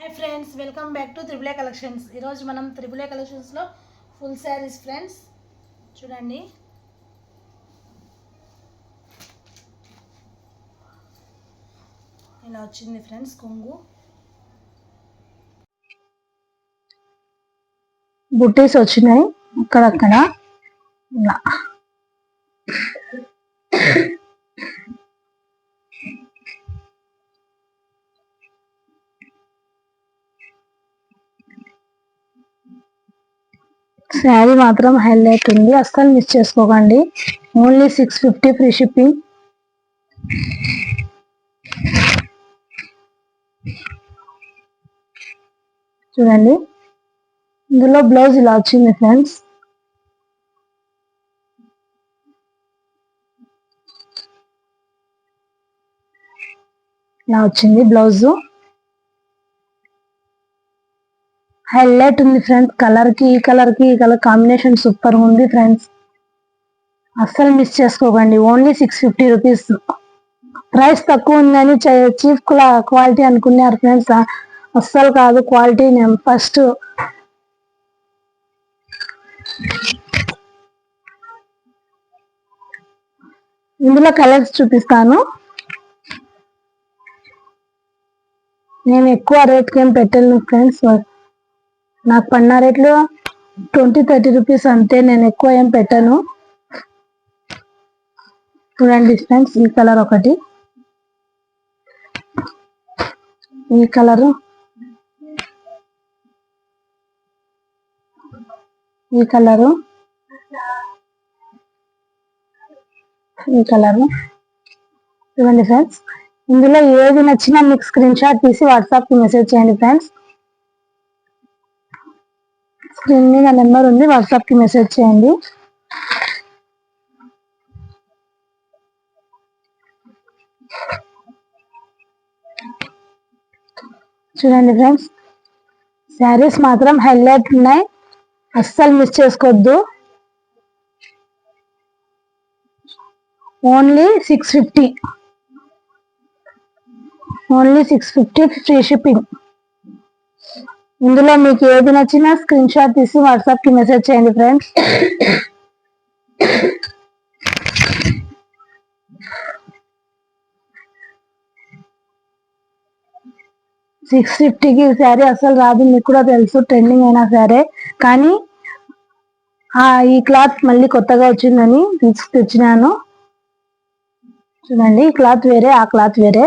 Hi friends, welcome back to triple A collections. ఈరోజు మనం triple A కలెక్షన్స్లో full saris friends చూడండి. ఇలా వచ్చింది ఫ్రెండ్స్ కొంగు. బుట్టీస్ వచ్చినాయి అక్కడక్కడ. ఇలా శారీ మాత్రం హైలైట్ ఉంది, అస్సలు మిస్ చేసుకోకండి. Only 650 free shipping. చూడండి, ఇందులో బ్లౌజ్ ఇలా వచ్చింది ఫ్రెండ్స్. ఇలా వచ్చింది బ్లౌజ్, హైలైట్ ఉంది ఫ్రెండ్స్. కలర్ కి ఈ కలర్ కి ఈ కలర్ కాంబినేషన్ సూపర్ ఉంది ఫ్రెండ్స్, అస్సలు మిస్ చేసుకోకండి. Only 650 rupees. ప్రైస్ తక్కువ ఉందని చీప్ క్వాలిటీ అనుకున్నారు ఫ్రెండ్స్, అస్సలు కాదు. క్వాలిటీ నేను ఫస్ట్ ఇందులో కలర్స్ చూపిస్తాను. నేను ఎక్కువ రేట్కి ఏం పెట్టాను ఫ్రెండ్స్, నాకు పడిన రేట్లు 20-30 రూపీస్ అంతే. నేను ఎక్కువ ఏం పెట్టాను. చూడండి ఫ్రెండ్స్, ఈ కలర్ ఒకటి, ఈ కలరు, ఈ కలరు, ఈ కలరు. చూడండి ఫ్రెండ్స్, ఇందులో ఏది నచ్చినా మీకు స్క్రీన్ షాట్ తీసి వాట్సాప్ కి మెసేజ్ చేయండి ఫ్రెండ్స్. స్క్రీన్ మీద నెంబర్ ఉంది, వాట్సాప్ కి మెసేజ్ చేయండి. చూడండి ఫ్రెండ్స్, శారీస్ మాత్రం హైలైట్ ఉన్నాయి, అస్సలు మిస్ చేసుకోవద్దు. Only 650, only 650 free shipping. ఇందులో మీకు ఏది నచ్చినా స్క్రీన్ షాట్ తీసి వాట్సాప్ కి మెసేజ్ చేయండి ఫ్రెండ్స్. 650కి శారీ అసలు రాదు, మీకు కూడా తెలుసు. ట్రెండింగ్ అయినా సరే, కానీ ఈ క్లాత్ మళ్ళీ కొత్తగా వచ్చిందని తెచ్చినాను. చూడండి, ఈ క్లాత్ వేరే, ఆ క్లాత్ వేరే.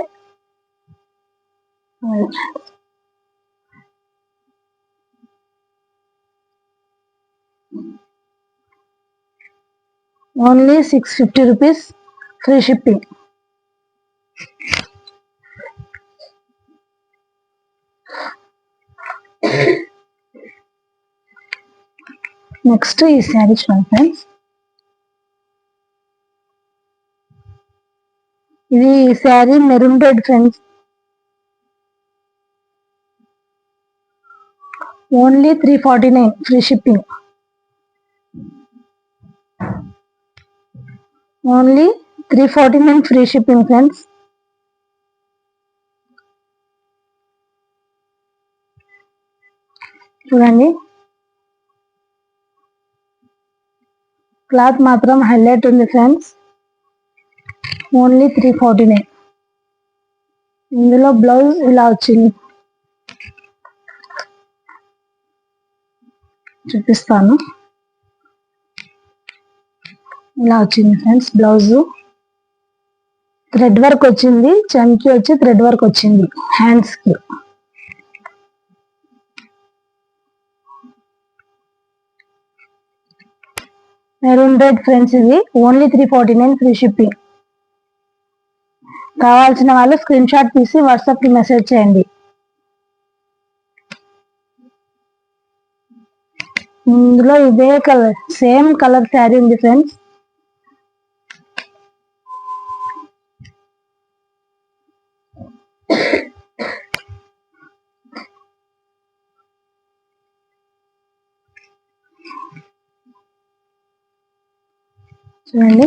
Only 650 rupees free shipping. Next ఈ శారీ చూడండి ఫ్రెండ్స్, ఇది sari maroon red friends. Only 349 free shipping. Only 349 free shipping friends. చూడండి, క్లాత్ మాత్రం హైలైట్ ఉంది ఫ్రెండ్స్. ఓన్లీ 349. ఇందులో బ్లౌజ్ ఇలా వచ్చింది, చూపిస్తాను. ఇలా వచ్చింది ఫ్రెండ్స్ బ్లౌజ్. థ్రెడ్ వర్క్ వచ్చింది, చమ్కీ వచ్చి థ్రెడ్ వర్క్ వచ్చింది హ్యాండ్స్ కి. మెరూన్ రెడ్ ఫ్రెండ్స్, ఇది ఓన్లీ 349 ఫ్రీ షిప్పింగ్. కావాల్సిన వాళ్ళు స్క్రీన్ షాట్ తీసి వాట్సాప్ కి మెసేజ్ చేయండి. ఇందులో ఇదే కలర్, సేమ్ కలర్ శారీ ఉంది ఫ్రెండ్స్. చూడండి,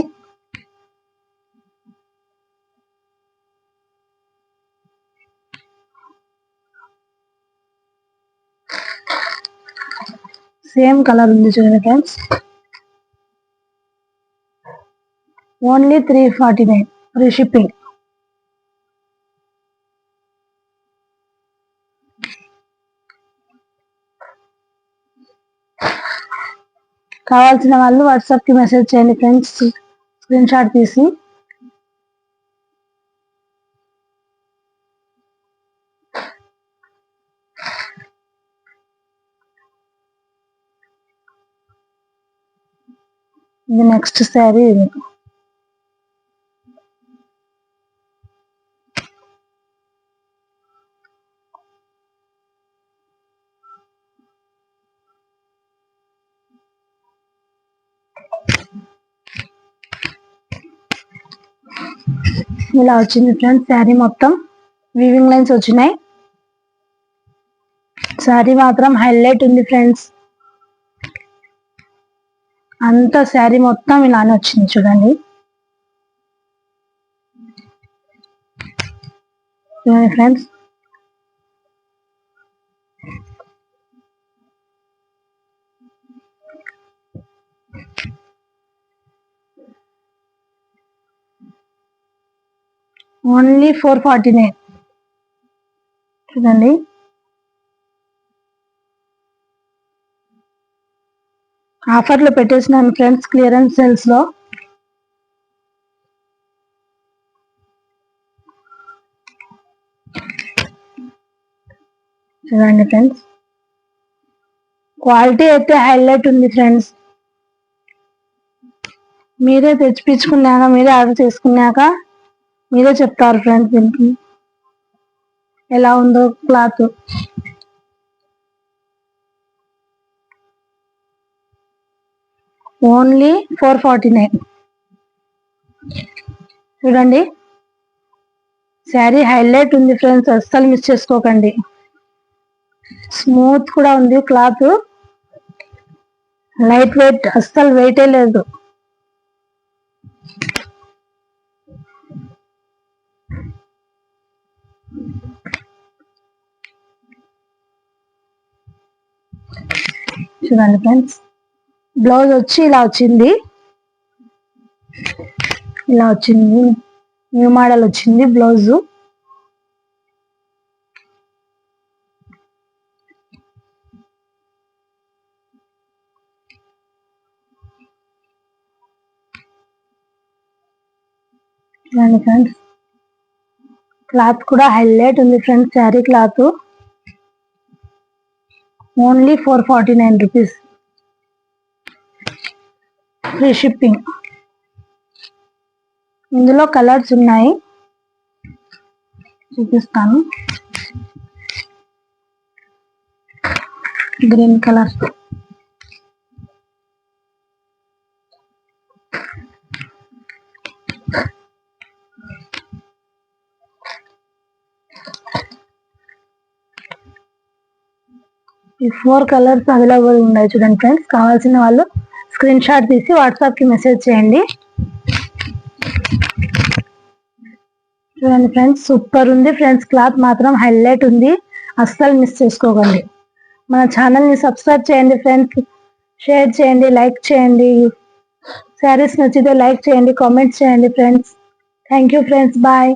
సేమ్ కలర్ ఉంది చూడండి ఫ్రెండ్స్. Only 349 free shipping. కావాల్సిన వాళ్ళు వాట్సాప్ కి మెసేజ్ చేయండి ఫ్రెండ్స్, స్క్రీన్ షాట్ తీసి. ఇది నెక్స్ట్ శారీ. ఇది ఇలా వచ్చింది ఫ్రెండ్స్. శారీ మొత్తం వీవింగ్ లైన్స్ వచ్చినాయి. శారీ మాత్రం హైలైట్ ఉంది ఫ్రెండ్స్. అంతా శారీ మొత్తం ఇలానే వచ్చింది చూడండి. చూడండి ఫ్రెండ్స్. ఓన్లీ 449 చూడండి. ఆఫర్లో పెట్టేసినాను ఫ్రెండ్స్, క్లియరెన్స్ సేల్స్ లో. చూడండి ఫ్రెండ్స్, క్వాలిటీ అయితే హైలైట్ ఉంది ఫ్రెండ్స్. మీరే తెచ్చిపించుకున్నాక, మీరే ఆర్డర్ చేసుకున్నాక మీరే చెప్తారు ఫ్రెండ్స్ దీనికి ఎలా ఉందో క్లాత్. ఓన్లీ 449 చూడండి. శారీ హైలైట్ ఉంది ఫ్రెండ్స్, అస్సలు మిస్ చేసుకోకండి. స్మూత్ కూడా ఉంది క్లాత్, లైట్ వెయిట్, అస్సలు వెయిటే లేదు. చూడండి ఫ్రెండ్స్, బ్లౌజ్ వచ్చి ఇలా వచ్చింది. ఇలా వచ్చింది, న్యూ మోడల్ వచ్చింది బ్లౌజ్. చూడండి ఫ్రెండ్స్, క్లాత్ కూడా హైలైట్ ఉంది friends. Sari cloth only 449 rupees free shipping. ఇందులో కలర్స్ ఉన్నాయి, చూపిస్తాను. గ్రీన్ కలర్, ఈ 4 కలర్స్ అవైలబుల్ ఉన్నాయి చూడండి ఫ్రెండ్స్. కావాల్సిన వాళ్ళు స్క్రీన్ షాట్ తీసి వాట్సాప్ కి మెసేజ్ చేయండి. చూడండి ఫ్రెండ్స్, సూపర్ ఉంది ఫ్రెండ్స్. క్లాత్ మాత్రం హైలైట్ ఉంది, అస్సలు మిస్ చేసుకోకండి. మన ఛానల్ ని సబ్స్క్రైబ్ చేయండి ఫ్రెండ్స్, షేర్ చేయండి, లైక్ చేయండి. శారీస్ నచ్చితే లైక్ చేయండి, కామెంట్స్ చేయండి friends. Thank you friends, bye.